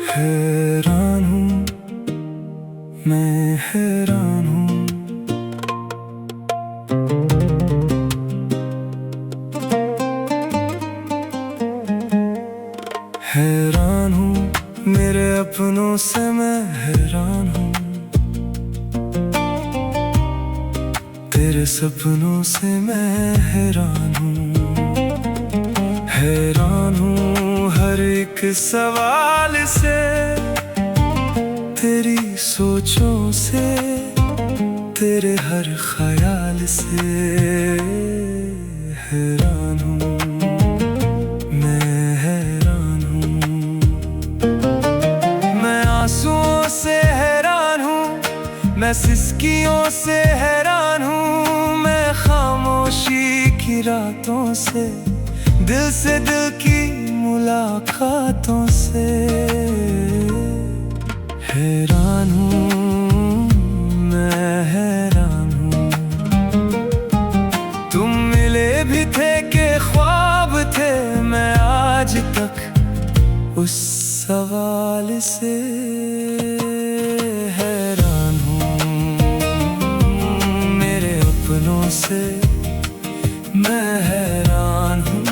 हैरान हूँ, मैं हैरान हूँ। हैरान हूँ मेरे अपनों से, मैं हैरान हूँ। तेरे सपनों से मैं हैरान हूँ। हैरान हूँ हर एक सवाल से, तेरी सोचों से, तेरे हर ख्याल से। हैरान हूँ, मैं हैरान हूँ। मैं आंसुओं से हैरान हूँ, मैं सिसकियों से हैरान हूँ। मैं खामोशी की रातों से, दिल से दिल की मुलाकातों से। हैरान हूँ, मैं हैरान हूँ। तुम मिले भी थे कि ख्वाब थे, मैं आज तक उस सवाल से हैरान हूँ। मेरे अपनों से मैं हैरान हूँ।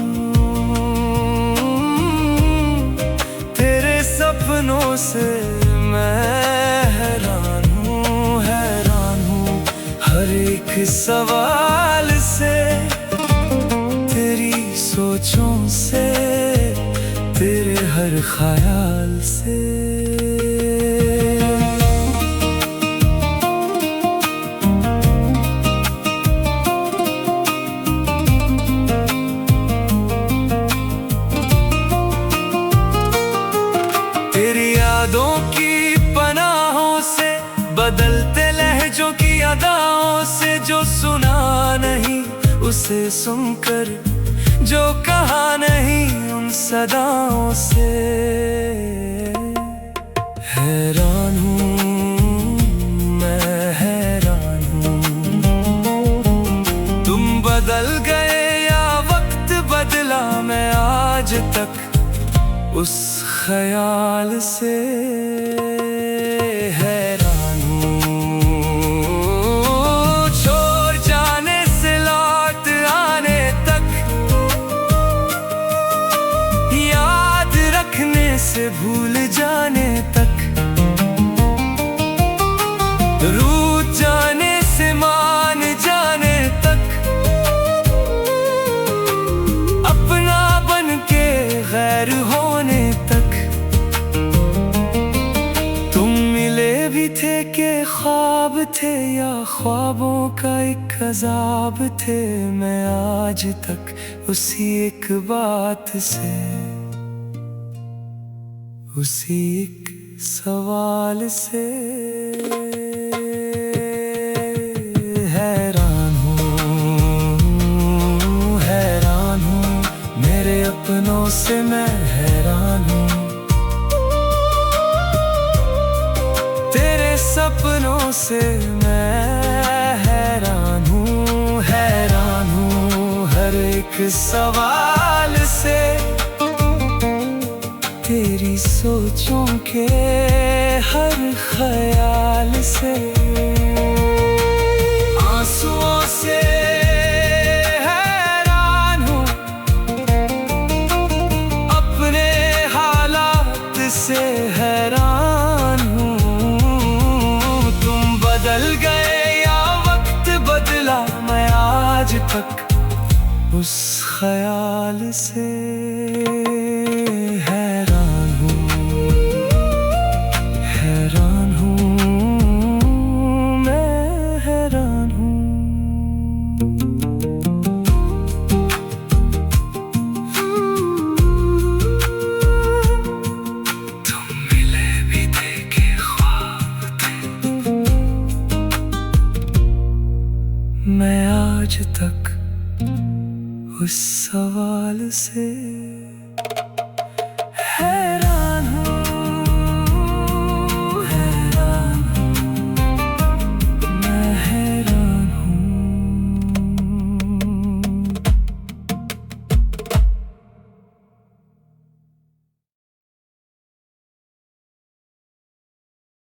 तेरे सपनों से मैं हैरान हूँ। हैरान हूँ हर एक सवाल से, तेरी सोचों से, तेरे हर ख्याल से। तेरी यादों की पनाहों से, बदलते लहजों की अदाओं से। जो सुना नहीं उसे सुनकर, जो कहा नहीं उन सदाओं से। हैरान हूँ, मैं हैरान हूँ। तुम बदल गए या वक्त बदला, मैं आज तक उस ख्याल से हैरान हूँ। छोड़ जाने से लौट आने तक, याद रखने से भूल जाने तक, रूठ जाने से मान जाने तक, अपना बन के गैर होने तक। तुम मिले भी थे कि ख्वाब थे, या ख्वाबों का एक अज़ाब थे। मैं आज तक उसी एक बात से, उसी एक सवाल से हैरान हूँ। हैरान हूँ मेरे अपनों से मैं हैरान हूँ। तेरे सपनों से मैं हैरान हूँ। हैरान हूँ हर एक सवाल से, तेरी सोचों के हर ख्याल से। आंसुओं से हैरान हूँ, अपने हालात से हैरान हूँ। तुम बदल गए या वक्त बदला, मैं आज तक उस ख्याल से हैरान हूँ। हैरान हूँ, मैं हैरान हूँ। तुम मिले भी थे कि ख्वाब थे, मैं आज तक उस सवाल से